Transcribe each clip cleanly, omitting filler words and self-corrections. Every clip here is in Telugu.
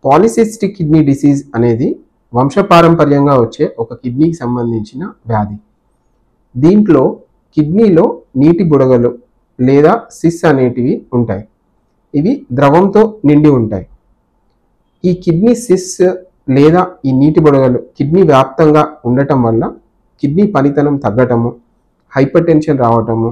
పాలిసిస్టిక్ కిడ్నీ డిసీజ్ అనేది వంశపారంపర్యంగా వచ్చే ఒక కిడ్నీకి సంబంధించిన వ్యాధి. దీంట్లో కిడ్నీలో నీటి బుడగలు లేదా సిస్ అనేటివి ఉంటాయి. ఇవి ద్రవంతో నిండి ఉంటాయి. ఈ కిడ్నీ సిస్ లేదా ఈ నీటి బుడగలు కిడ్నీ వ్యాప్తంగా ఉండటం వల్ల కిడ్నీ పనితనం తగ్గటము, హైపర్ టెన్షన్ రావటము,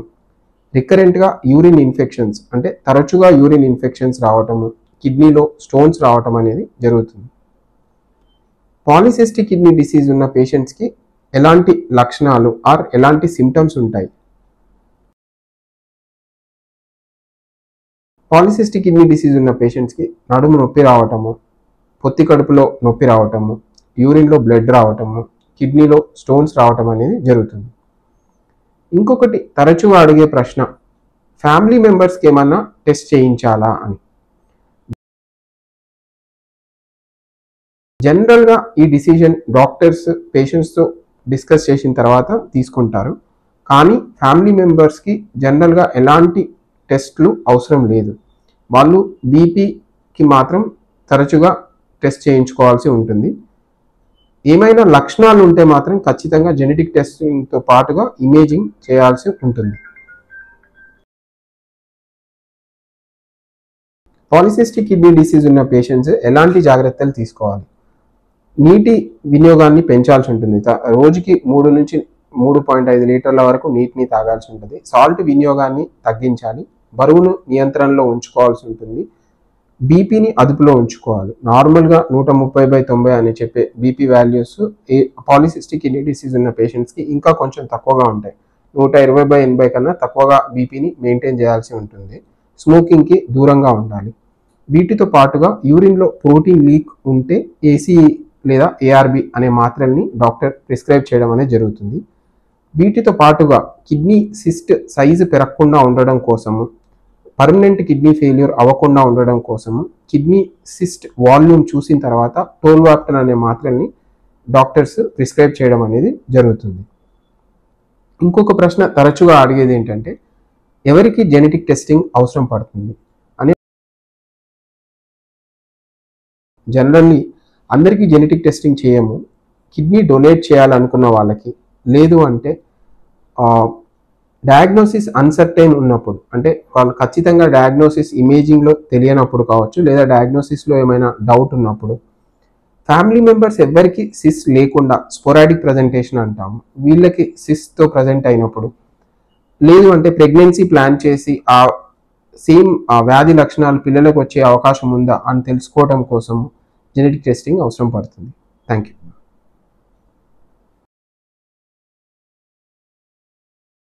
రికరెంట్గా యూరిన్ ఇన్ఫెక్షన్స్ అంటే తరచుగా యూరిన్ ఇన్ఫెక్షన్స్ రావటము, కిడ్నీలో స్టోన్స్ రావటం అనేది జరుగుతుంది. పాలిసిస్టిక్ కిడ్నీ డిసీజ్ ఉన్న పేషెంట్స్కి ఎలాంటి లక్షణాలు ఆర్ ఎలాంటి సిమ్టమ్స్ ఉంటాయి? పాలిసిస్టిక్ కిడ్నీ డిసీజ్ ఉన్న పేషెంట్స్కి నడుము నొప్పి రావటము, పొత్తి కడుపులో నొప్పి రావటము, యూరిన్లో బ్లడ్ రావటము, కిడ్నీలో స్టోన్స్ రావటం అనేది జరుగుతుంది. ఇంకొకటి తరచుగా అడిగే ప్రశ్న, ఫ్యామిలీ మెంబర్స్కి ఏమన్నా టెస్ట్ చేయించాలా అని. జనరల్గా ఈ డిసిజన్ డాక్టర్స్ పేషెంట్స్తో డిస్కస్ చేసిన తర్వాత తీసుకుంటారు. కానీ ఫ్యామిలీ మెంబర్స్కి జనరల్గా ఎలాంటి టెస్ట్లు అవసరం లేదు. వాళ్ళు బీపీకి మాత్రం తరచుగా టెస్ట్ చేయించుకోవాల్సి ఉంటుంది. ఏమైనా లక్షణాలు ఉంటే మాత్రం ఖచ్చితంగా జెనెటిక్ టెస్టింగ్తో పాటుగా ఇమేజింగ్ చేయాల్సి ఉంటుంది. పాలిసిస్టిక్ కిడ్నీ డిసీజ్ ఉన్న పేషెంట్స్ ఎలాంటి జాగ్రత్తలు తీసుకోవాలి? నీటి వినియోగాన్ని పెంచాల్సి ఉంటుంది. రోజుకి 3 నుంచి 3.5 లీటర్ల వరకు నీటిని తాగాల్సి ఉంటుంది. సాల్ట్ వినియోగాన్ని తగ్గించాలి. బరువును నియంత్రణలో ఉంచుకోవాల్సి ఉంటుంది. బీపీని అదుపులో ఉంచుకోవాలి. నార్మల్గా 130/90 అని చెప్పే BP values polycystic kidney disease ఉన్న పేషెంట్స్కి ఇంకా కొంచెం తక్కువగా ఉంటాయి. 120/80 కన్నా తక్కువగా బీపీని మెయింటైన్ చేయాల్సి ఉంటుంది. స్మోకింగ్కి దూరంగా ఉండాలి. వీటితో పాటుగా యూరిన్లో ప్రోటీన్ లీక్ ఉంటే ఏసీఈ లేదా ఏఆర్బి అనే మాత్రల్ని డాక్టర్ ప్రిస్క్రైబ్ చేయడం అనేది జరుగుతుంది. వీటితో పాటుగా కిడ్నీ సిస్ట్ సైజు పెరగకుండా ఉండడం కోసము, పర్మనెంట్ కిడ్నీ ఫెయిల్యూర్ అవ్వకుండా ఉండడం కోసము కిడ్నీ సిస్ట్ వాల్యూమ్ చూసిన తర్వాత టోల్వాప్టన్ అనే మాత్రల్ని డాక్టర్స్ ప్రిస్క్రైబ్ చేయడం అనేది జరుగుతుంది. ఇంకొక ప్రశ్న తరచుగా అడిగేది ఏంటంటే, ఎవరికి జెనెటిక్ టెస్టింగ్ అవసరం పడుతుంది అని. జనరల్లీ అందరికీ జెనెటిక్ టెస్టింగ్ చేయము. కిడ్నీ డొనేట్ చేయాలనుకున్న వాళ్ళకి, లేదు అంటే డయాగ్నోసిస్ అన్సర్టైన్ ఉన్నప్పుడు, అంటే వాళ్ళు ఖచ్చితంగా డయాగ్నోసిస్ ఇమేజింగ్లో తెలియనప్పుడు కావచ్చు, లేదా డయాగ్నోసిస్లో ఏమైనా డౌట్ ఉన్నప్పుడు, ఫ్యామిలీ మెంబర్స్ ఎవ్వరికి సిస్ లేకుండా స్పోరాడిక్ ప్రజెంటేషన్ అంటాము, వీళ్ళకి సిస్తో ప్రజెంట్ అయినప్పుడు, లేదు అంటే ప్రెగ్నెన్సీ ప్లాన్ చేసి ఆ సేమ్ వ్యాధి లక్షణాలు పిల్లలకు వచ్చే అవకాశం ఉందా అని తెలుసుకోవడం కోసం జెనెటిక్ టెస్టింగ్ అవసరం పడుతుంది. Thank you.